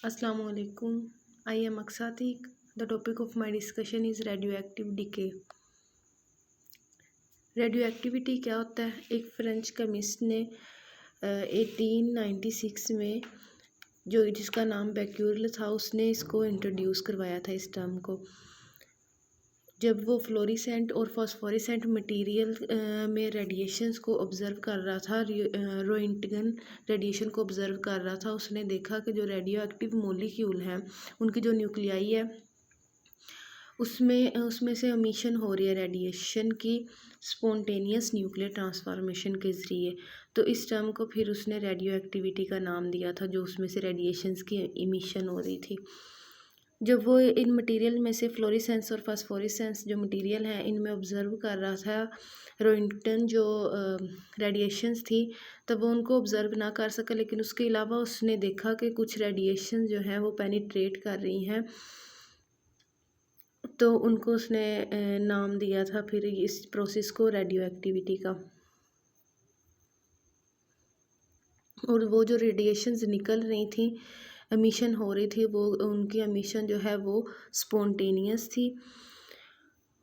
Assalamu alaikum. I am Aksatik. The topic of my discussion is radioactive decay. Radio activity क्या होता है? एक French chemist ने 1896 में जो जिसका नाम बैक्यूरेल था, उसने इसको इंट्रोड्यूस करवाया था इस टर्म को। जब वो फ्लोरिसेंट और फॉस्फोरेसेंट मटेरियल में रेडिएशंस को ऑब्ज़र्व कर रहा था, रोइंटगन रेडिएशन को ऑब्ज़र्व कर रहा था, उसने देखा कि जो रेडियो एक्टिव मोलिक्यूल हैं उनकी जो न्यूक्लियाई है उसमें से एमिशन हो रही है रेडिएशन की स्पॉन्टेनियस न्यूक्लियर ट्रांसफॉर्मेशन के ज़रिए। तो इस टर्म को फिर उसने रेडियो एक्टिविटी का नाम दिया था, जो उसमें से रेडिएशंस की इमिशन हो रही थी। जब वो इन मटेरियल में से फ्लोरेसेंस और फास्फोरेसेंस जो मटेरियल हैं इनमें ऑब्ज़र्व कर रहा था रोइंटन जो रेडिएशंस थी, तब वो उनको ऑब्ज़र्व ना कर सका, लेकिन उसके अलावा उसने देखा कि कुछ रेडिएशन जो हैं वो पेनिट्रेट कर रही हैं, तो उनको उसने नाम दिया था फिर इस प्रोसेस को रेडियो एक्टिविटी का। और वो जो रेडिएशंस निकल रही थी, एमिशन हो रही थी, वो उनकी एमिशन जो है वो स्पॉन्टेनियस थी।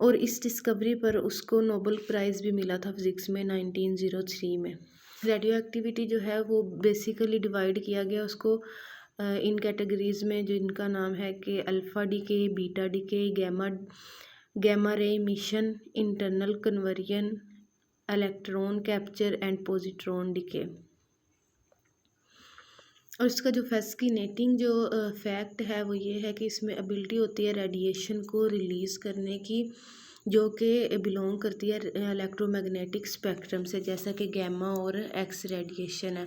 और इस डिस्कवरी पर उसको नोबेल प्राइज़ भी मिला था फिज़िक्स में 1903 में। रेडियो एक्टिविटी जो है वो बेसिकली डिवाइड किया गया उसको इन कैटेगरीज़ में, जिनका नाम है कि alpha decay, beta decay, gamma ray emission, internal conversion, electron capture and positron decay. और इसका जो फैस्किनेटिंग जो फैक्ट है वो ये है कि इसमें एबिलिटी होती है रेडिएशन को रिलीज़ करने की, जो कि बिलोंग करती है इलेक्ट्रोमैग्नेटिक स्पेक्ट्रम से, जैसा कि गैमा और एक्स रेडिएशन है।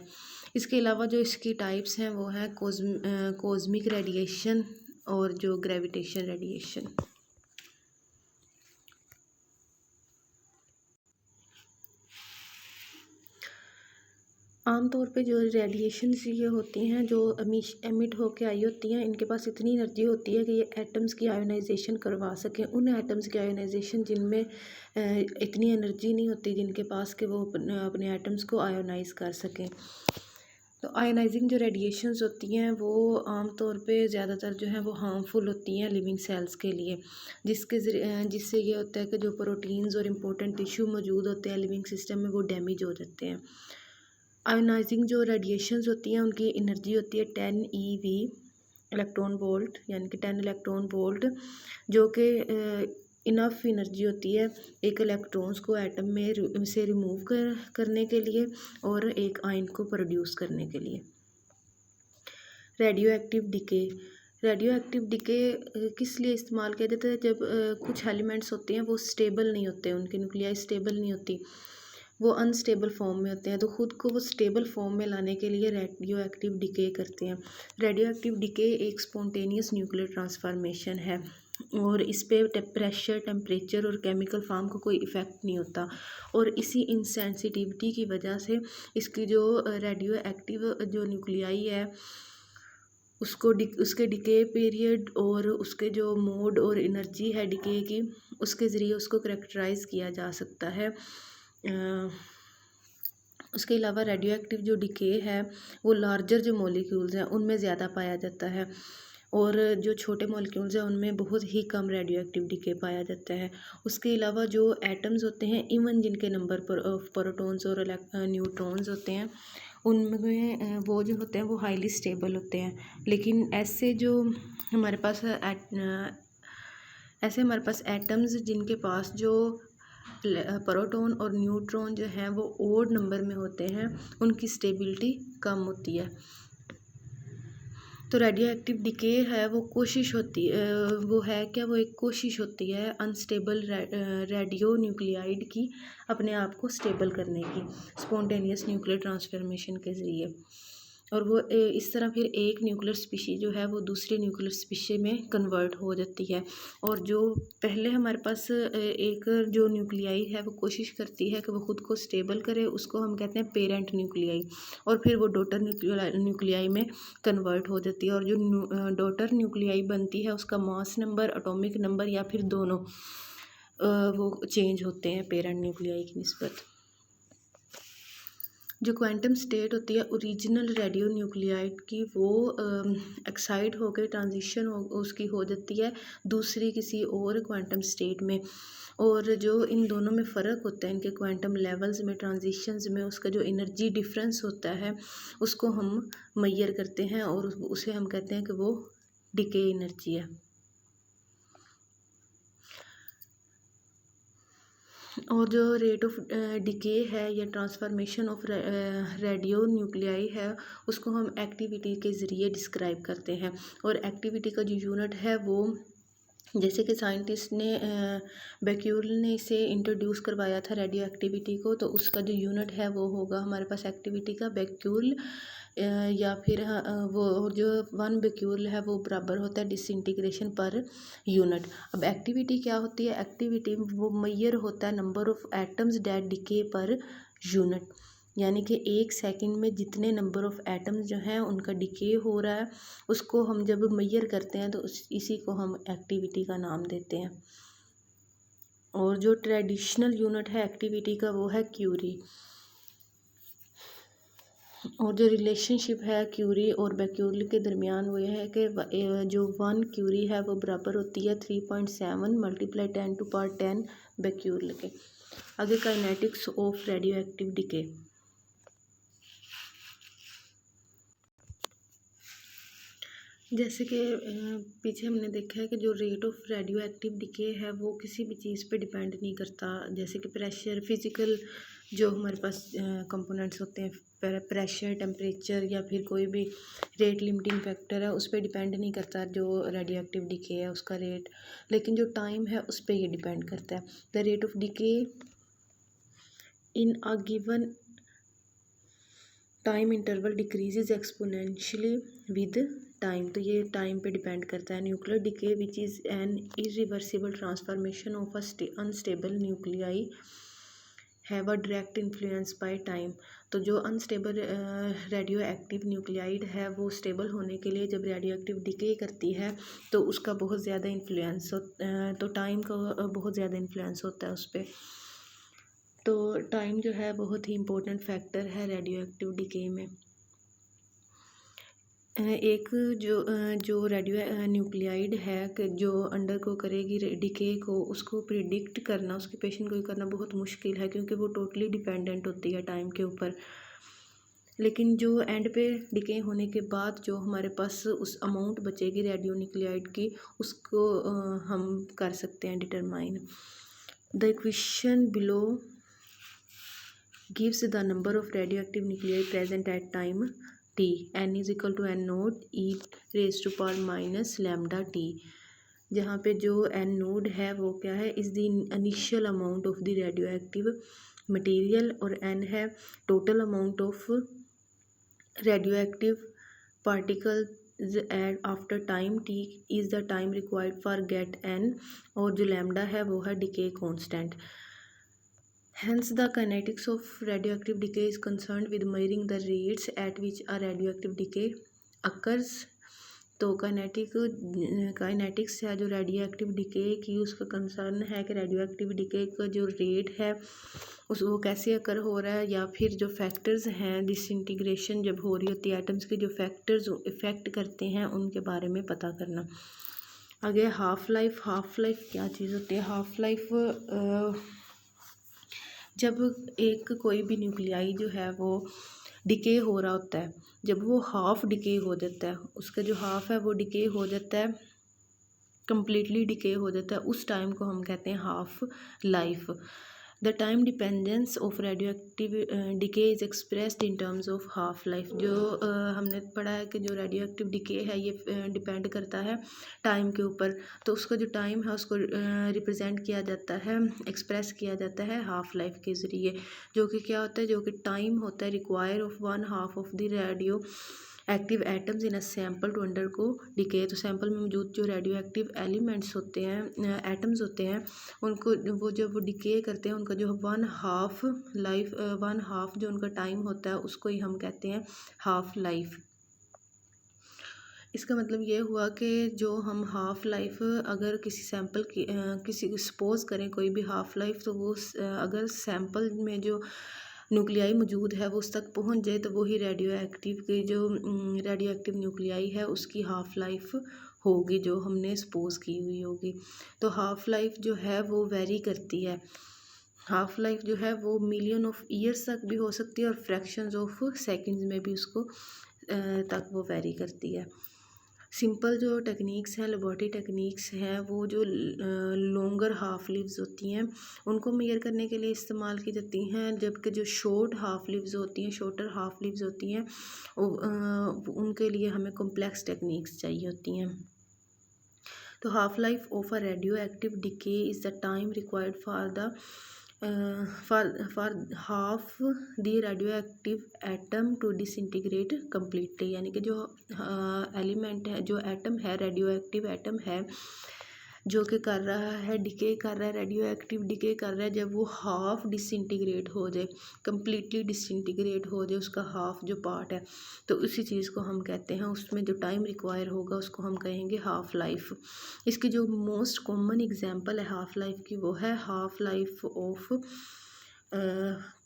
इसके अलावा जो इसकी टाइप्स हैं वो हैं कॉस्मिक रेडिएशन और जो ग्रेविटेशन रेडिएशन। आमतौर पे जो रेडिएशंस ये होती हैं जो एमिट होके आई होती हैं, इनके पास इतनी एनर्जी होती है कि ये एटम्स की आयोनाइजेशन करवा सकें। उन एटम्स की आयोनाइजेशन जिनमें इतनी एनर्जी नहीं होती जिनके पास कि वो अपने एटम्स को आयोनाइज कर सकें। तो आयोनाइजिंग जो रेडिएशंस होती हैं वो आमतौर पे ज़्यादातर जो है वो हार्मफुल होती हैं लिविंग सेल्स के लिए, जिससे ये होता है कि जो प्रोटीन्स और इम्पोर्टेंट टिश्यू मौजूद होते हैं लिविंग सिस्टम में वो डैमेज हो जाते हैं। आयोनाइजिंग जो रेडिएशंस होती हैं उनकी एनर्जी होती है 10 EV इलेक्ट्रॉन वोल्ट, यानी कि 10 इलेक्ट्रॉन वोल्ट, जो कि इनफ एनर्जी होती है एक इलेक्ट्रॉन्स को एटम में से रिमूव करने के लिए और एक आयन को प्रोड्यूस करने के लिए। रेडियो एक्टिव डिके किस लिए इस्तेमाल किया जाता है? जब कुछ एलिमेंट्स होते हैं वो स्टेबल नहीं होते, उनकी न्यूक्लियाई स्टेबल नहीं होती, वो अनस्टेबल फॉर्म में होते हैं, तो ख़ुद को वो स्टेबल फॉर्म में लाने के लिए रेडियो एक्टिव डिके करते हैं। रेडियो एक्टिव डिके एक स्पॉन्टेनियस न्यूक्लियर ट्रांसफॉर्मेशन है और इस पे प्रेशर, टेम्परेचर और केमिकल फार्म का कोई इफ़ेक्ट नहीं होता। और इसी इनसेंसिटिविटी की वजह से इसकी जो रेडियो एक्टिव जो न्यूक्लियाई है उसके डिके पीरियड और उसके जो मोड और एनर्जी है डिके की, उसके ज़रिए उसको करेक्टराइज़ किया जा सकता है। उसके अलावा रेडियो एक्टिव जो डिके है वो लार्जर जो मॉलिक्यूल्स हैं उनमें ज़्यादा पाया जाता है और जो छोटे मॉलिक्यूल्स हैं उनमें बहुत ही कम रेडियो एक्टिव डिके पाया जाता है। उसके अलावा जो एटम्स होते हैं, इवन जिनके नंबर पर प्रोटॉन्स और न्यूट्रॉन्स होते हैं, उनमें वो जो होते हैं वो हाईली स्टेबल होते हैं। लेकिन ऐसे हमारे पास एटम्स जिनके पास जो प्रोटॉन और न्यूट्रॉन जो हैं वो ओड नंबर में होते हैं, उनकी स्टेबिलिटी कम होती है। तो रेडियो एक्टिव डिके है वो एक कोशिश होती है अनस्टेबल रेडियो न्यूक्लियाइड की अपने आप को स्टेबल करने की स्पॉन्टेनियस न्यूक्लियर ट्रांसफॉर्मेशन के ज़रिए। और वो इस तरह फिर एक न्यूक्लियर स्पीशी जो है वो दूसरी न्यूक्लियर स्पीशी में कन्वर्ट हो जाती है। और जो पहले हमारे पास एक जो न्यूक्लियाई है वो कोशिश करती है कि वो ख़ुद को स्टेबल करे, उसको हम कहते हैं पेरेंट न्यूक्लियाई, और फिर वो डॉटर न्यूक्लियाई में कन्वर्ट हो जाती है। और जो डॉटर न्यूक्लियाई बनती है उसका मास नंबर, एटॉमिक नंबर या फिर दोनों वो चेंज होते हैं पेरेंट न्यूक्लियाई की निस्बत। जो क्वांटम स्टेट होती है ओरिजिनल रेडियो न्यूक्लियाइड की, वो एक्साइट होकर ट्रांजिशन हो उसकी हो जाती है दूसरी किसी और क्वांटम स्टेट में। और जो इन दोनों में फ़र्क होता है, इनके क्वांटम लेवल्स में, ट्रांजिशंस में, उसका जो एनर्जी डिफरेंस होता है उसको हम मेजर करते हैं और उसे हम कहते हैं कि वो डिके एनर्जी है। और जो रेट ऑफ डिके है या ट्रांसफॉर्मेशन ऑफ रेडियो न्यूक्लियाई है, उसको हम एक्टिविटी के ज़रिए डिस्क्राइब करते हैं। और एक्टिविटी का जो यूनिट है वो, जैसे कि साइंटिस्ट ने बैक्यूल ने इसे इंट्रोड्यूस करवाया था रेडियो एक्टिविटी को, तो उसका जो यूनिट है वो होगा हमारे पास एक्टिविटी का बैक्यूल, या फिर वो जो 1 बैक्यूल है वो बराबर होता है डिसइंटीग्रेशन पर यूनिट। अब एक्टिविटी क्या होती है? एक्टिविटी वो मेजर होता है number of atoms that decay per unit, यानी कि 1 सेकंड में जितने नंबर ऑफ एटम्स जो हैं उनका डिके हो रहा है, उसको हम जब मेजर करते हैं तो इसी को हम एक्टिविटी का नाम देते हैं। और जो ट्रेडिशनल यूनिट है एक्टिविटी का वो है क्यूरी। और जो रिलेशनशिप है क्यूरी और बैक्यूल के दरमियान वो ये है कि जो 1 क्यूरी है वो बराबर होती है 3.7 × 10⁻10 बैक्यूल के। आगे kinetics of radioactive decay. जैसे कि पीछे हमने देखा है कि जो rate of radioactive decay है वो किसी भी चीज़ पे डिपेंड नहीं करता, जैसे कि प्रेशर, फिज़िकल जो हमारे पास कंपोनेंट्स होते हैं, प्रेशर, टेम्परेचर या फिर कोई भी रेट लिमिटिंग फैक्टर है, उस पर डिपेंड नहीं करता जो रेडियो एक्टिव डिके है उसका रेट, लेकिन जो टाइम है उस पर ये डिपेंड करता है। The rate of decay in a given time interval decreases exponentially with time. तो ये टाइम पे डिपेंड करता है। Nuclear decay which is an irreversible transformation of unstable nuclei have a direct influence by time. तो जो unstable radio active nuclide है वो stable होने के लिए जब रेडियो एक्टिव डिके करती है तो उसका बहुत ज़्यादा इन्फ्लुएंस तो टाइम का बहुत ज़्यादा इन्फ्लुएंस होता है उस पर। तो टाइम जो है बहुत ही इम्पोर्टेंट फैक्टर है रेडियो एक्टिव डिके में। एक जो रेडियो न्यूक्लियाइड है कि जो अंडर को करेगी डिके को, उसको प्रिडिक्ट करना, उसकी पेशेंट को करना बहुत मुश्किल है क्योंकि वो टोटली डिपेंडेंट होती है टाइम के ऊपर। लेकिन जो एंड पे डिके होने के बाद जो हमारे पास उस अमाउंट बचेगी रेडियो न्यूक्लियाइड की, उसको हम कर सकते हैं determine. The equation below gives the number of radioactive nuclei present at time t, n is equal to n node e raised to power minus lambda t, जहाँ पे जो n नोड है वो क्या है, is the initial amount of the radioactive material, और n है total amount of radioactive particles at after time t is the time required for get n, और जो लैम्डा है वो है decay constant. Hence, the kinetics of radioactive decay is concerned with measuring the rates at which a radioactive decay occurs. तो kinetics है जो radio active decay की, उसका कंसर्न है कि रेडियो एक्टिव डिके का जो रेट है उस वो कैसे अकर हो रहा है, या फिर जो फैक्टर्स हैं डिसइंटीग्रेशन जब हो रही होती है एटम्स के, जो फैक्टर्स इफ़ेक्ट करते हैं उनके बारे में पता करना। आगे हाफ लाइफ। हाफ लाइफ क्या चीज़ होती है? हाफ लाइफ जब एक कोई भी न्यूक्लियाई जो है वो डिके हो रहा होता है, जब वो हाफ डिके हो जाता है, उसका जो हाफ है वो डिके हो जाता है, कम्प्लीटली डिके हो जाता है, उस टाइम को हम कहते हैं half life. The time dependence of radioactive decay is expressed in terms of half life. जो हमने पढ़ा है कि जो रेडियो एक्टिव डिके है ये डिपेंड करता है टाइम के ऊपर, तो उसका जो टाइम है उसको रिप्रेजेंट किया जाता है, एक्सप्रेस किया जाता है हाफ लाइफ के ज़रिए, जो कि क्या होता है, जो कि टाइम होता है require of 1/2 of the radioactive atoms in a sample to undergo decay. तो सैम्पल में मौजूद जो रेडियो एक्टिव एलिमेंट्स होते हैं, एटम्स होते हैं, उनको वो जब वो डिके करते हैं उनका जो 1/2 जो उनका टाइम होता है उसको ही हम कहते हैं हाफ लाइफ। इसका मतलब ये हुआ कि जो हम हाफ लाइफ अगर किसी सैम्पल की किसी सपोज़ करें कोई भी हाफ लाइफ, तो वो अगर सैम्पल में जो न्यूक्लियाई मौजूद है वो उस तक पहुंच जाए तो वही रेडियो एक्टिव की जो रेडियो एक्टिव न्यूक्लियाई है उसकी हाफ़ लाइफ होगी जो हमने सपोज की हुई होगी। तो हाफ़ लाइफ जो है वो वेरी करती है, हाफ़ लाइफ जो है वो मिलियन ऑफ ईयर्स तक भी हो सकती है और फ्रैक्शंस ऑफ सेकंड्स में भी उसको तक वो वेरी करती है। सिंपल जो टेक्निक्स हैं, लेबॉरेटरी टेक्निक्स हैं, वो जो लॉन्गर हाफ लिव्स होती हैं उनको मेजर करने के लिए इस्तेमाल की जाती हैं, जबकि जो शॉर्ट हाफ लिव्स होती हैं, शॉर्टर हाफ लिव्स होती हैं उनके लिए हमें कॉम्प्लेक्स टेक्निक्स चाहिए होती हैं। तो half life of a radioactive decay is the time required for the for half the radioactive atom to disintegrate completely, यानी कि जो एलिमेंट है, जो एटम है, रेडियो एक्टिव एटम है जो कि कर रहा है डिके कर रहा है, रेडियो एक्टिव डिके कर रहा है, जब वो हाफ डिसइंटीग्रेट हो जाए, कम्प्लीटली डिसइंटीग्रेट हो जाए उसका हाफ जो पार्ट है, तो उसी चीज़ को हम कहते हैं, उसमें जो टाइम रिक्वायर होगा उसको हम कहेंगे हाफ लाइफ। इसकी जो मोस्ट कॉमन एग्जांपल है हाफ लाइफ की वो है हाफ लाइफ ऑफ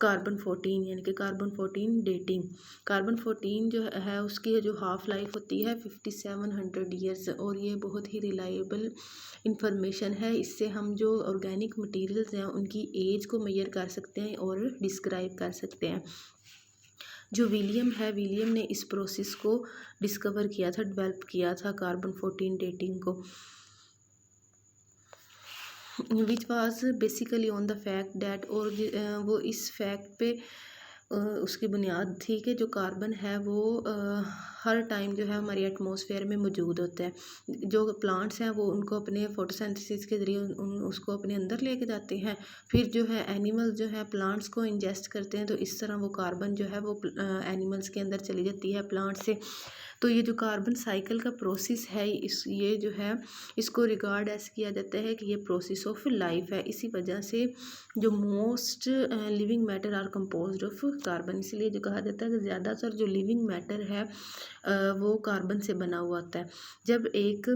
कार्बन 14, यानी कि कार्बन 14 डेटिंग। कार्बन 14 जो है उसकी जो हाफ़ लाइफ होती है 5700 ईयर्स, और ये बहुत ही रिलायबल इंफॉर्मेशन है। इससे हम जो ऑर्गेनिक मटेरियल्स हैं उनकी एज को मेजर कर सकते हैं और डिस्क्राइब कर सकते हैं। जो विलियम है, विलियम ने इस प्रोसेस को डिस्कवर किया था, डेवलप किया था कार्बन 14 डेटिंग को, which was basically on the fact that, और वो इस फैक्ट पे उसकी बुनियाद थी कि जो कार्बन है वो हर टाइम जो है हमारी एटमॉस्फेयर में मौजूद होता है। जो प्लांट्स हैं वो उनको अपने फोटोसिंथेसिस के ज़रिए उसको अपने अंदर लेके जाते हैं, फिर जो है एनिमल्स जो है प्लांट्स को इंजेस्ट करते हैं, तो इस तरह वो कार्बन जो है वो एनिमल्स के अंदर चली जाती है प्लांट से। तो ये जो कार्बन साइकिल का प्रोसेस है ये जो है इसको रिगार्ड ऐसे किया जाता है कि ये प्रोसेस ऑफ लाइफ है। इसी वजह से जो most living matter are composed of carbon, इसलिए जो कहा जाता है कि ज़्यादातर जो लिविंग मैटर है वो कार्बन से बना हुआ होता है। जब एक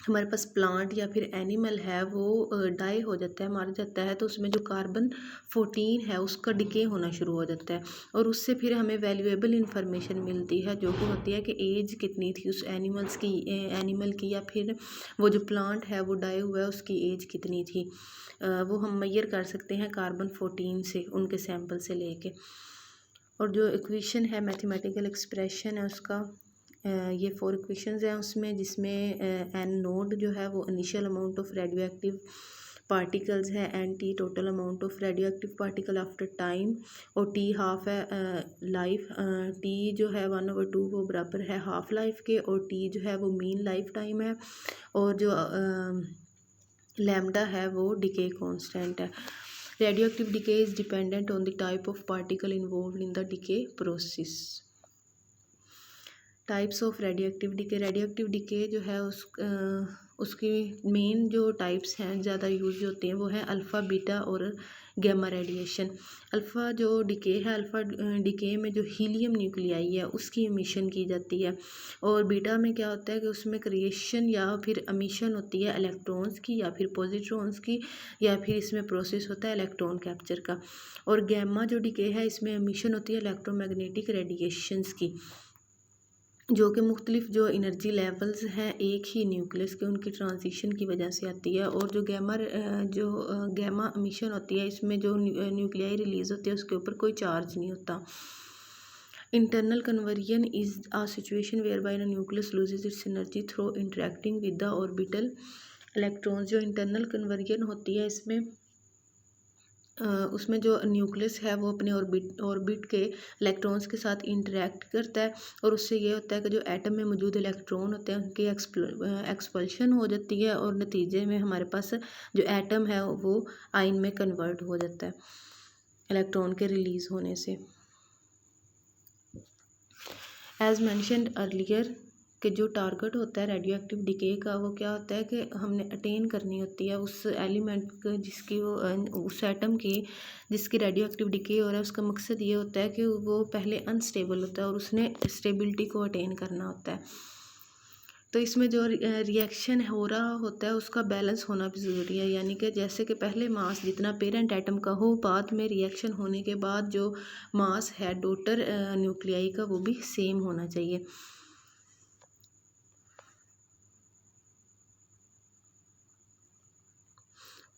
हमारे पास प्लांट या फिर एनिमल है वो डाई हो जाता है, मार जाता है, तो उसमें जो कार्बन 14 है उसका डिके होना शुरू हो जाता है, और उससे फिर हमें वैल्यूएबल इंफॉर्मेशन मिलती है जो कि होती है कि एज कितनी थी उस एनिमल की, या फिर वो जो प्लांट है वो डाई हुआ है उसकी एज कितनी थी। वो हम मेजर कर सकते हैं कार्बन 14 से, उनके सैंपल से लेके। और जो इक्वेशन है, मैथमेटिकल एक्सप्रेशन है उसका, ये 4 इक्वेशंस हैं उसमें, जिसमें एन नोड जो है वो initial amount of radioactive particles है, n t total amount of radioactive particle after time, और टी हाफ है लाइफ, टी जो है 1/2 वो बराबर है हाफ लाइफ के, और टी जो है वो मीन लाइफ टाइम है, और जो लैम्डा है वो डिके कांस्टेंट है। Radioactive decay is dependent on the type of particle involved in the decay process. Types of radioactive decay जो है उसकी मेन जो टाइप्स हैं ज़्यादा यूज होते हैं वो है अल्फ़ा, बीटा और गैमा रेडिएशन। अल्फ़ा जो डिके है, अल्फ़ा डिके में जो हीलियम न्यूक्लियाई है उसकी एमिशन की जाती है, और बीटा में क्या होता है कि उसमें क्रिएशन या फिर एमिशन होती है इलेक्ट्रॉन्स की या फिर पॉजिट्रॉन्स की, या फिर इसमें प्रोसेस होता है इलेक्ट्रॉन कैप्चर का। और गैमा जो डिके है इसमें एमिशन होती है इलेक्ट्रोमैग्नेटिक रेडिएशंस की, जो कि मुख्तलिफ जो एनर्जी लेवल्स हैं एक ही न्यूक्लियस के उनकी ट्रांजिशन की वजह से आती है। और जो गैमा एमिशन होती है इसमें जो न्यूक्लियाई रिलीज़ होती है उसके ऊपर कोई चार्ज नहीं होता। Internal conversion is a situation whereby the nucleus loses its energy through interacting with the orbital electrons. जो इंटरनल कन्वर्जन होती है इसमें उसमें जो न्यूक्लियस है वो अपने ऑर्बिट के इलेक्ट्रॉन्स के साथ इंटरेक्ट करता है, और उससे ये होता है कि जो एटम में मौजूद इलेक्ट्रॉन होते हैं उनकी एक्सपल्शन हो जाती है, और नतीजे में हमारे पास जो एटम है वो आयन में कन्वर्ट हो जाता है इलेक्ट्रॉन के रिलीज़ होने से। एज मैंशनड अर्लियर कि जो टारगेट होता है रेडियो एक्टिव डिके का वो क्या होता है कि हमने अटेन करनी होती है उस एलिमेंट जिसकी वो उस एटम की जिसकी रेडियो एक्टिव डिके हो रहा है, उसका मकसद ये होता है कि वो पहले अनस्टेबल होता है और उसने स्टेबिलिटी को अटेन करना होता है। तो इसमें जो रिएक्शन हो रहा होता है उसका बैलेंस होना भी ज़रूरी है, यानी कि जैसे कि पहले मास जितना पेरेंट एटम का हो, बाद में रिएक्शन होने के बाद जो मास है डॉटर न्यूक्लियाई का वो भी सेम होना चाहिए।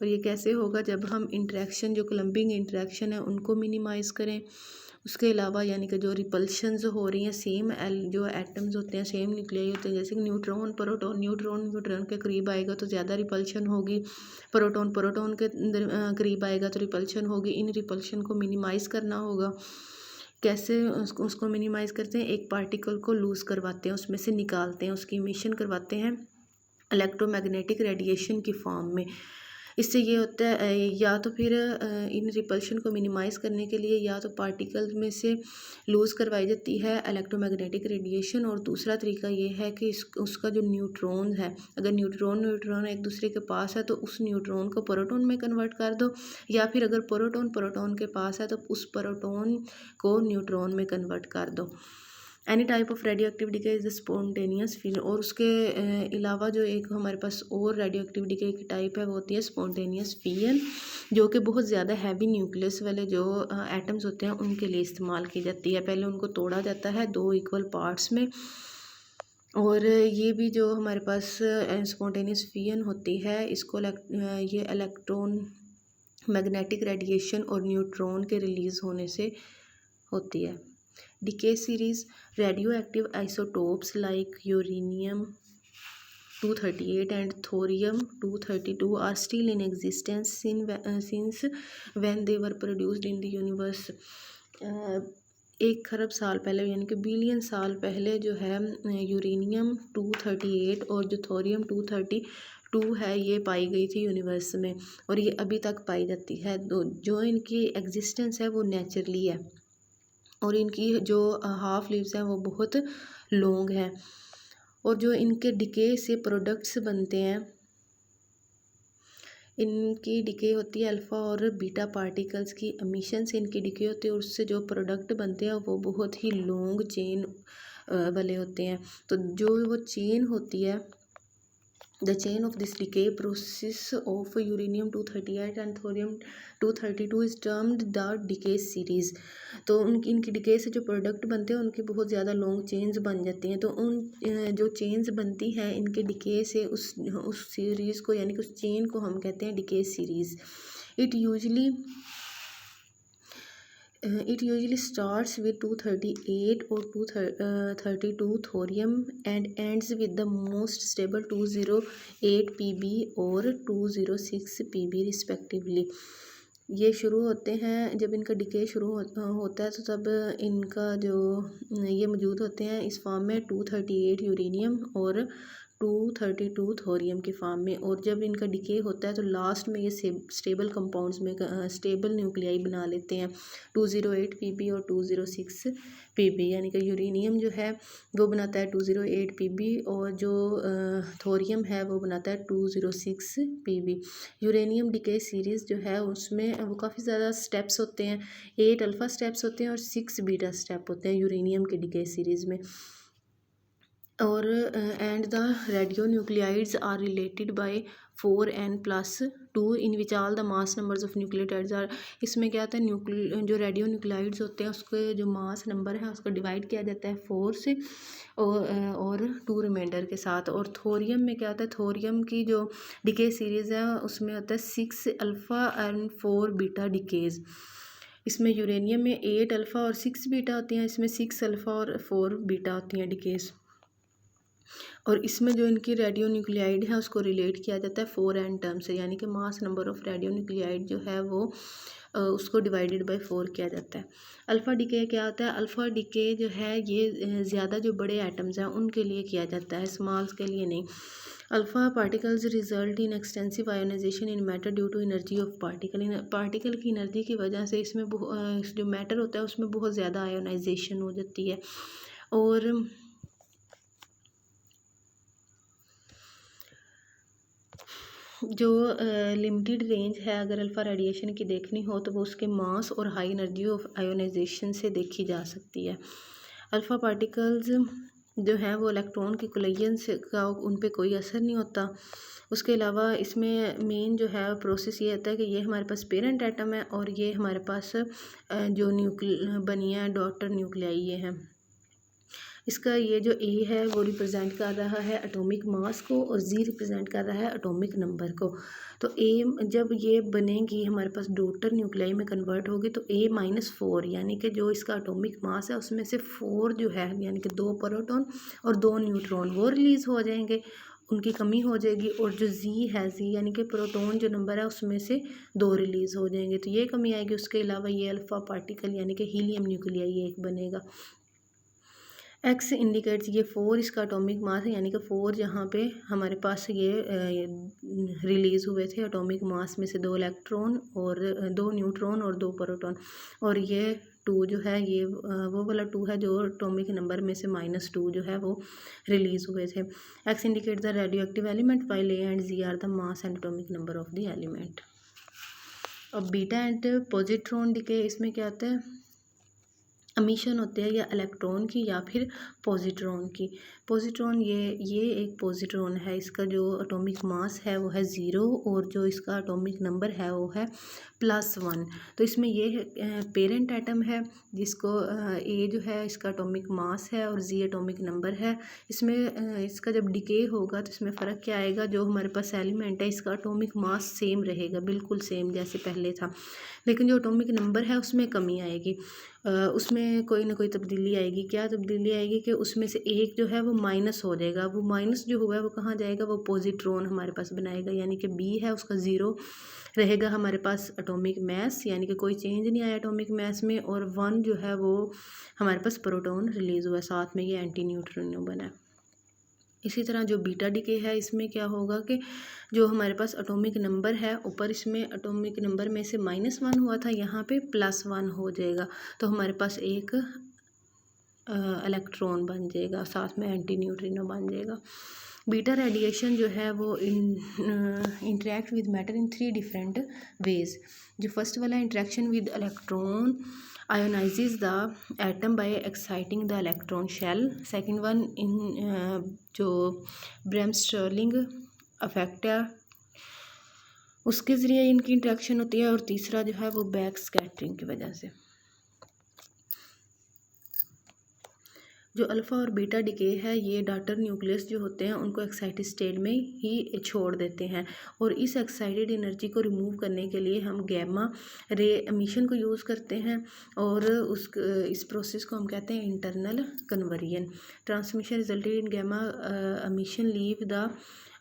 और ये कैसे होगा, जब हम इंटरेक्शन जो क्लम्बिंग इंटरेक्शन है उनको मिनिमाइज़ करें। उसके अलावा यानी कि जो रिपल्शंस हो रही हैं सेम जो एटम्स होते हैं सेम न्यूक्लियाई होते हैं, जैसे कि न्यूट्रॉन प्रोटॉन, न्यूट्रॉन के करीब आएगा तो ज़्यादा रिपल्शन होगी, प्रोटॉन के अंदर करीब आएगा तो रिपल्शन होगी। इन रिपल्शन को मिनिमाइज़ करना होगा। कैसे उसको मिनिमाइज़ करते हैं, एक पार्टिकल को लूज़ करवाते हैं, उसमें से निकालते हैं, उसकी इमिशन करवाते हैं इलेक्ट्रोमैग्नेटिक रेडिएशन की फॉर्म में। इससे ये होता है या तो फिर इन रिपल्शन को मिनिमाइज़ करने के लिए या तो पार्टिकल में से लूज़ करवाई जाती है इलेक्ट्रोमैग्नेटिक रेडिएशन, और दूसरा तरीका ये है कि उसका जो न्यूट्रॉन है, अगर न्यूट्रॉन एक दूसरे के पास है तो उस न्यूट्रॉन को प्रोटॉन में कन्वर्ट कर दो, या फिर अगर प्रोटॉन के पास है तो उस प्रोटॉन को न्यूट्रॉन में कन्वर्ट कर दो। Any type of radioactive decay is spontaneous fission. और उसके अलावा जो एक हमारे पास और रेडियो एक्टिव डिके की टाइप है वो होती है स्पॉन्टेनियस फिजन, जो कि बहुत ज़्यादा हैवी न्यूक्लियस वाले जो एटम्स होते हैं उनके लिए इस्तेमाल की जाती है। पहले उनको तोड़ा जाता है 2 इक्वल पार्ट्स में, और ये भी जो हमारे पास स्पॉन्टेनियस फिजन होती है इसको ये इलेक्ट्रॉन मैग्नेटिक रेडिएशन और न्यूट्रॉन के रिलीज़ होने से होती है। Decay series radioactive isotopes like uranium-238 and thorium-232 are still in existence since when they were produced in the universe. 1 खरब साल पहले यानी कि बिलियन साल पहले जो है यूरेनियम 238 और जो थोरियम 232 है ये पाई गई थी यूनिवर्स में, और ये अभी तक पाई जाती है। जो इनकी एग्जिस्टेंस है वो नेचुरली है, और इनकी जो हाफ लीव्स हैं वो बहुत लॉन्ग हैं, और जो इनके डिके से प्रोडक्ट्स बनते हैं, इनकी डिके होती है अल्फ़ा और बीटा पार्टिकल्स की एमिशन से इनकी डिके होती है, और उससे जो प्रोडक्ट बनते हैं वो बहुत ही लॉन्ग चेन वाले होते हैं। तो जो वो चेन होती है, the chain of this decay process of uranium 238 and thorium 232 is termed the decay series। तो इनकी डिके से जो प्रोडक्ट बनते हैं उनकी बहुत ज़्यादा लॉन्ग चेन्स बन जाती हैं। तो उन जो चेन्स बनती हैं इनके डिके से उस सीरीज़ को यानी कि उस चेन को हम कहते हैं decay series. It usually starts with 238 or 232 thorium and ends with the most stable 208 Pb और 206 Pb respectively। ये शुरू होते हैं जब इनका डिके शुरू होता है तो तब इनका जो ये मौजूद होते हैं इस फॉर्म में 238 यूरेनियम और 232 थोरियम की फॉर्म में, और जब इनका डिके होता है तो लास्ट में ये स्टेबल कंपाउंड्स में स्टेबल न्यूक्लियाई बना लेते हैं 208 Pb और 206 Pb। यानी कि यूरेनियम जो है वो बनाता है 208 Pb और जो थोरियम है वो बनाता है 206 Pb। यूरेनियम डिके सीरीज़ जो है उसमें वो काफ़ी ज़्यादा स्टेप्स होते हैं, 8 अल्फ़ा स्टेप्स होते हैं और 6 बीटा स्टेप होते हैं यूरेनियम के डिके सीरीज़ में। और and the radionuclides are related by 4n+2 in which all the mass numbers of nucleotides are. इसमें क्या होता है जो रेडियो न्यूक्लियाइड्स होते हैं उसके जो मास नंबर है उसको डिवाइड किया जाता है 4 से और 2 रिमाइंडर के साथ। और थोरियम में क्या होता है, थोरियम की जो डिके सीरीज़ है उसमें होता है 6 अल्फ़ा एंड 4 बीटा डिकेज़। इसमें यूरेनियम में 8 अल्फ़ा और 6 बीटा होती हैं, इसमें 6 अल्फ़ा और 4 बीटा होती हैं डिकेज़। और इसमें जो इनकी रेडियो न्यूक्लियाइड है उसको रिलेट किया जाता है 4n टर्म से, यानी कि mass number of radio nuclide जो है वो उसको डिवाइडेड बाय 4 किया जाता है। अल्फ़ा डिके क्या होता है, अल्फ़ा डिके जो है ये ज़्यादा जो बड़े एटम्स हैं उनके लिए किया जाता है, स्मॉल्स के लिए नहीं। Alpha particles result in extensive ionization in matter due to energy of particle की एनर्जी की वजह से इसमें जो मैटर होता है उसमें बहुत ज़्यादा आयोनाइजेशन हो जाती है। और जो लिमिटेड रेंज है अगर अल्फ़ा रेडिएशन की देखनी हो तो वो उसके मास और हाई एनर्जी ऑफ आयोनाइजेशन से देखी जा सकती है। अल्फ़ा पार्टिकल्स जो है वो इलेक्ट्रॉन के कोलिजन से का उन पे कोई असर नहीं होता। उसके अलावा इसमें मेन जो है प्रोसेस ये होता है कि ये हमारे पास पेरेंट एटम है और ये हमारे पास जो बनी है डॉटर न्यूक्लियाई ये है। इसका ये जो ए है वो रिप्रेजेंट कर रहा है एटॉमिक मास को और जी रिप्रेजेंट कर रहा है एटॉमिक नंबर को। तो ए जब ये बनेगी हमारे पास डॉटर न्यूक्लियाई में कन्वर्ट होगी तो A-4 यानी कि जो इसका एटॉमिक मास है उसमें से 4 जो है यानी कि 2 प्रोटॉन और 2 न्यूट्रॉन वो रिलीज़ हो जाएंगे, उनकी कमी हो जाएगी। और जो जी है जी यानी कि प्रोटॉन जो नंबर है उसमें से 2 रिलीज़ हो जाएंगे, तो ये कमी आएगी। उसके अलावा ये अल्फ़ा पार्टिकल यानी कि हीलियम न्यूक्लियाई एक बनेगा। एक्स इंडिकेट्स ये 4 इसका एटॉमिक मास है यानी कि 4 यहाँ पे हमारे पास ये रिलीज़ हुए थे एटॉमिक मास में से 2 इलेक्ट्रॉन और 2 न्यूट्रॉन और 2 प्रोटॉन। और ये 2 जो है ये वो वाला 2 है जो एटॉमिक नंबर में से -2 जो है वो रिलीज़ हुए थे। X indicate the radioactive element while A and Z are the mass and atomic number of the element. अब बीटा एंड पॉजिट्रॉन डिके इसमें क्या होता है, एमिशन होते हैं या इलेक्ट्रॉन की या फिर पॉजिट्रॉन की। पॉजिट्रॉन ये एक पॉजिट्रॉन है, इसका जो एटॉमिक मास है वो है 0 और जो इसका एटॉमिक नंबर है वो है +1। तो इसमें ये पेरेंट एटम है जिसको ए जो है इसका एटॉमिक मास है और जी एटॉमिक नंबर है। इसमें इसका जब डिके होगा तो इसमें फ़र्क क्या आएगा, जो हमारे पास एलिमेंट है इसका एटॉमिक मास सेम रहेगा, बिल्कुल सेम जैसे पहले था, लेकिन जो एटॉमिक नंबर है उसमें कमी आएगी, उसमें कोई ना कोई तब्दीली आएगी। क्या तब्दीली आएगी कि उसमें से एक जो है वो माइनस हो जाएगा, वो माइनस जो हुआ है वो कहाँ जाएगा, वो पॉजिट्रॉन हमारे पास बनाएगा, यानी कि बी है उसका 0 रहेगा हमारे पास एटॉमिक मास, यानी कि कोई चेंज नहीं आया एटॉमिक मास में। और 1 जो है वो हमारे पास प्रोटॉन रिलीज़ हुआ, साथ में ये एंटी न्यूट्रिनो बना। इसी तरह जो बीटा डिके है इसमें क्या होगा कि जो हमारे पास एटॉमिक नंबर है ऊपर इसमें एटॉमिक नंबर में से -1 हुआ था, यहाँ पे +1 हो जाएगा, तो हमारे पास एक इलेक्ट्रॉन बन जाएगा, साथ में एंटी न्यूट्रिनो बन जाएगा। बीटा रेडिएशन जो है वो interact with matter in 3 different ways. जो फर्स्ट वाला interaction with electron ionizes the atom by exciting the electron shell. Second one in जो ब्रेमस्टर्लिंग इफेक्ट है उसके ज़रिए इनकी इंटरेक्शन होती है। और तीसरा जो है वो बैक स्कैटरिंग की वजह से। जो अल्फ़ा और बीटा डिके है ये डॉटर न्यूक्लियस जो होते हैं उनको एक्साइटेड स्टेट में ही छोड़ देते हैं, और इस एक्साइटेड एनर्जी को रिमूव करने के लिए हम गैमा रे एमिशन को यूज़ करते हैं, और इस प्रोसेस को हम कहते हैं internal conversion. Transmission resulted in gamma emission leave the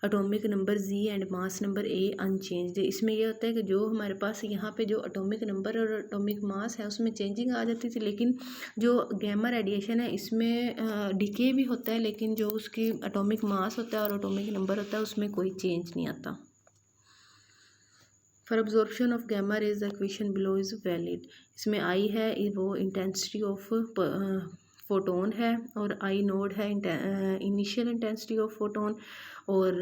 atomic number Z and mass number A unchanged. इसमें यह होता है कि जो हमारे पास यहाँ पे जो एटॉमिक नंबर और एटॉमिक मास है उसमें चेंजिंग आ जाती थी, लेकिन जो गैमा रेडिएशन है इसमें डिके भी होता है, लेकिन जो उसकी एटॉमिक मास होता है और एटॉमिक नंबर होता है उसमें कोई चेंज नहीं आता। For absorption of gamma rays the equation below is valid. इसमें आई है वो इंटेंसिटी ऑफ फोटोन है, और आई नोड है इनिशियल इंटेंसिटी ऑफ फोटोन, और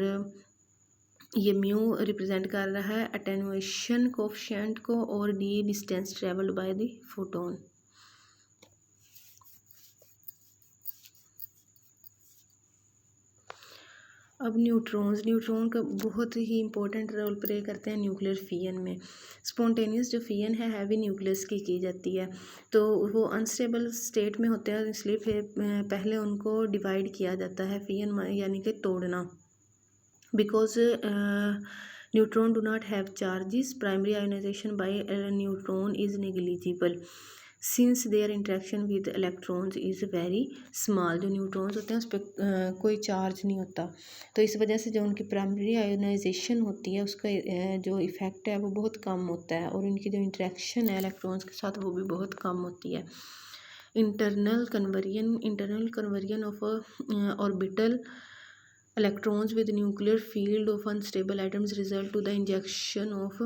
ये म्यू रिप्रेजेंट कर रहा है अटेनुएशन कोफिशिएंट को, और D distance travelled by the photon. अब न्यूट्रॉन का बहुत ही इंपॉर्टेंट रोल प्ले करते हैं न्यूक्लियर फिजन में। स्पॉन्टेनियस जो फिजन है हैवी न्यूक्लियस की जाती है, तो वो अनस्टेबल स्टेट में होते हैं, इसलिए फिर पहले उनको डिवाइड किया जाता है, फिजन यानी कि तोड़ना। Because neutron do not have charges, primary ionization by neutron is negligible since their interaction with electrons is very small. जो न्यूट्रॉन्स होते हैं उस पर कोई चार्ज नहीं होता, तो इस वजह से जो उनकी प्राइमरी आयोनाइजेशन होती है उसका जो इफ़ेक्ट है वो बहुत कम होता है, और इनकी जो इंट्रैक्शन है इलेक्ट्रॉन्स के साथ वो भी बहुत कम होती है। Internal conversion of orbital electrons with nuclear field of unstable atoms result to the injection of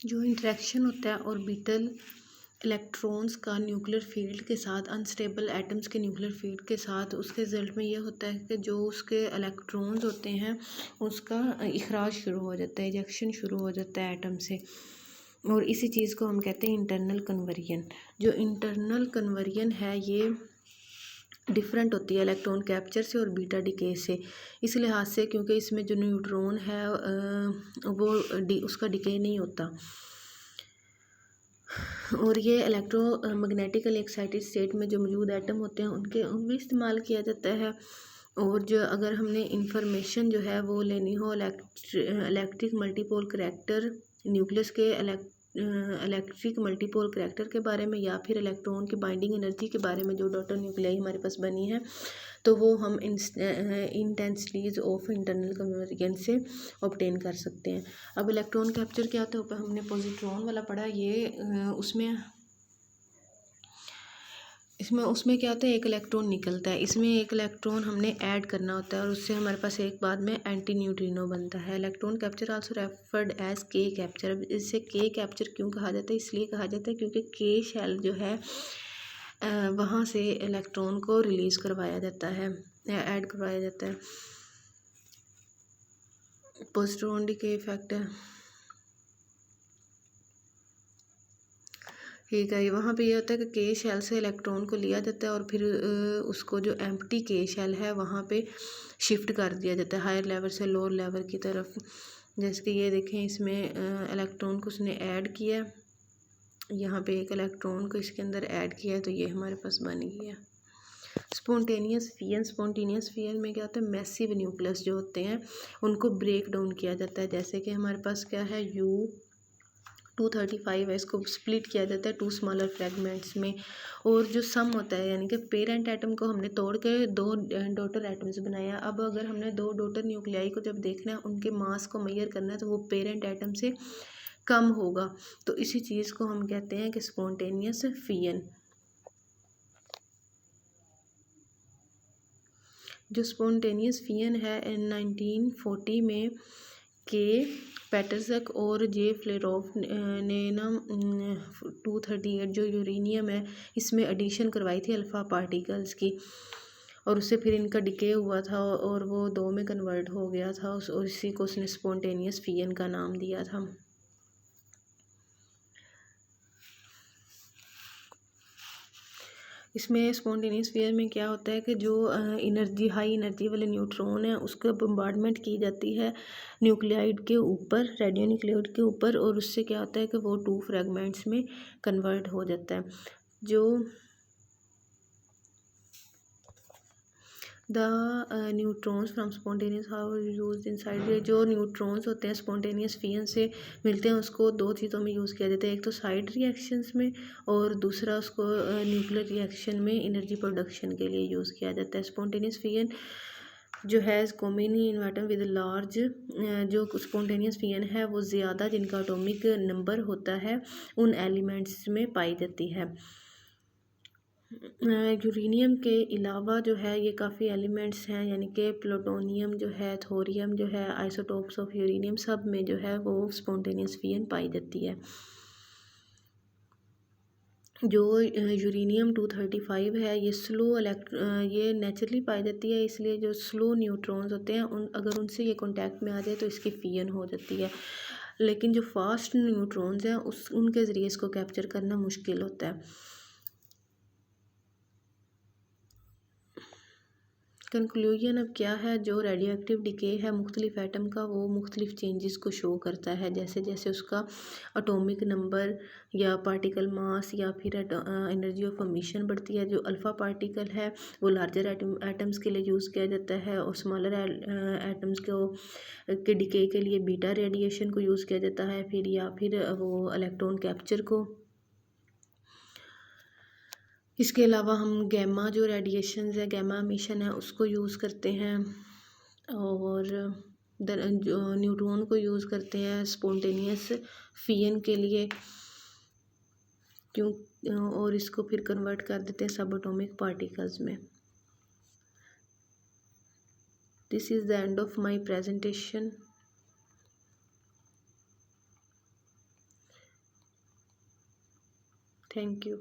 जो इंट्रैक्शन होता है ऑर्बिटल इलेक्ट्रॉन्स का न्यूक्लियर फील्ड के साथ अनस्टेबल एटम्स के न्यूक्लियर फील्ड के साथ उसके रिजल्ट में ये होता है कि जो उसके इलेक्ट्रॉन्स होते हैं उसका इखराज शुरू हो जाता है, इजेक्शन शुरू हो जाता है एटम से। और इसी चीज़ को हम कहते हैं इंटरनल कन्वर्जन। जो इंटरनल कन्वर्जन है ये डिफरेंट होती है इलेक्ट्रॉन कैप्चर से और बीटा डिके से, इस लिहाज से क्योंकि इसमें जो न्यूट्रॉन है वो उसका डिके नहीं होता। और ये इलेक्ट्रोमैग्नेटिकली एक्साइटेड स्टेट में जो मौजूद एटम होते हैं उनमें इस्तेमाल किया जाता है। और जो अगर हमने इंफॉर्मेशन जो है वो लेनी हो इलेक्ट्रिक मल्टीपोल करैक्टर न्यूक्लियस के इलेक्ट्रिक मल्टीपोल करैक्टर के बारे में या फिर इलेक्ट्रॉन की बाइंडिंग एनर्जी के बारे में जो डॉटर न्यूक्लियाई हमारे पास बनी है, तो वो हम इंटेंसिटीज़ ऑफ इंटरनल कन्वर्जन से ऑब्टेन कर सकते हैं। अब इलेक्ट्रॉन कैप्चर क्या होता है ऊपर हमने पॉजिट्रॉन वाला पढ़ा, ये उसमें क्या होता है एक इलेक्ट्रॉन निकलता है, इसमें एक इलेक्ट्रॉन हमने ऐड करना होता है और उससे हमारे पास एक बाद में एंटी न्यूट्रिनो बनता है। Electron capture also referred as K capture. इससे के कैप्चर क्यों कहा जाता है? इसलिए कहा जाता है क्योंकि के शेल जो है वहाँ से इलेक्ट्रॉन को रिलीज़ करवाया जाता है, ऐड करवाया जाता है। पोस्ट्रॉन डीके इफेक्ट है, ठीक है। वहाँ पे ये होता है कि के शेल से इलेक्ट्रॉन को लिया जाता है और फिर उसको जो एम्प्टी के शेल है वहाँ पे शिफ्ट कर दिया जाता है हायर लेवल से लोअर लेवल की तरफ। जैसे कि ये देखें इसमें इलेक्ट्रॉन को उसने ऐड किया, यहाँ पे एक इलेक्ट्रॉन को इसके अंदर ऐड किया है तो ये हमारे पास बन गई है। स्पॉन्टेनियस फिजन में क्या होता है मैसिव न्यूक्लियस जो होते हैं उनको ब्रेक डाउन किया जाता है। जैसे कि हमारे पास क्या है U-235 है, इसको स्प्लिट किया जाता है 2 स्मॉलर फ्रेगमेंट्स में। और जो सम होता है यानी कि पेरेंट एटम को हमने तोड़ के 2 डॉटर एटम्स बनाया। अब अगर हमने 2 डॉटर न्यूक्लियाई को जब देखना है उनके मास को मेजर करना है तो वो पेरेंट एटम से कम होगा, तो इसी चीज़ को हम कहते हैं कि स्पॉन्टेनियस फिजन। जो स्पॉन्टेनियस फिजन है 1940 में के पैटरसक और जे फ्लेरोफ ने ना 238 जो यूरेनियम है इसमें एडिशन करवाई थी अल्फ़ा पार्टिकल्स की, और उससे फिर इनका डिके हुआ था और वो 2 में कन्वर्ट हो गया था और इसी को उसने स्पॉन्टेनियस फिजन का नाम दिया था। इसमें स्पॉन्टेनियस फिजन में क्या होता है कि जो हाई एनर्जी वाले न्यूट्रॉन है उसको बम्बार्डमेंट की जाती है न्यूक्लियाइड के ऊपर, रेडियो न्यूक्लियोइड के ऊपर, और उससे क्या होता है कि वो 2 फ्रेगमेंट्स में कन्वर्ट हो जाता है। जो the neutrons from spontaneous how use inside, जो न्यूट्रॉन्स होते हैं स्पॉन्टेनियस फिजन से मिलते हैं उसको 2 चीज़ों में यूज़ किया जाता है, एक तो साइड रिएक्शंस में और दूसरा उसको न्यूक्लियर रिएक्शन में एनर्जी प्रोडक्शन के लिए यूज़ किया जाता है। स्पॉन्टेनियस फिजन जो है common in atom with large, जो स्पॉन्टेनियस फिजन है वो ज़्यादा जिनका एटॉमिक नंबर होता है उन एलिमेंट्स में पाई जाती है। यूरेनियम के अलावा जो है ये काफ़ी एलिमेंट्स हैं, यानी कि प्लूटोनियम जो है, थोरियम जो है, आइसोटोप्स ऑफ यूरेनियम, सब में जो है वो स्पॉन्टेनियस फिजन पाई जाती है। जो यूरेनियम 235 है ये ये नेचुरली पाई जाती है, इसलिए जो स्लो न्यूट्रॉन्स होते हैं अगर उनसे ये कांटेक्ट में आ जाए तो इसकी फिजन हो जाती है। लेकिन जो फास्ट न्यूट्रॉन्स हैं उनके ज़रिए इसको कैप्चर करना मुश्किल होता है। कंक्लूजन अब क्या है, जो रेडियो एक्टिव डिके है मुख्तलिफ एटम का वो मुख्तलिफ चेंजेस को शो करता है, जैसे जैसे उसका एटॉमिक नंबर या पार्टिकल मास या फिर एनर्जी ऑफ एमिशन बढ़ती है। जो अल्फ़ा पार्टिकल है वो लार्जर एटम्स के लिए यूज़ किया जाता है और स्मॉलर एटम्स के डिके के लिए बीटा रेडिएशन को यूज़ किया जाता है, फिर वो इलेक्ट्रॉन कैप्चर को। इसके अलावा हम गैमा जो रेडिएशन है, गैमा एमिशन है, उसको यूज़ करते हैं और जो न्यूट्रॉन को यूज़ करते हैं स्पॉन्टेनियस फिजन के लिए और इसको फिर कन्वर्ट कर देते हैं सब एटॉमिक पार्टिकल्स में। This is the end of my presentation. Thank you.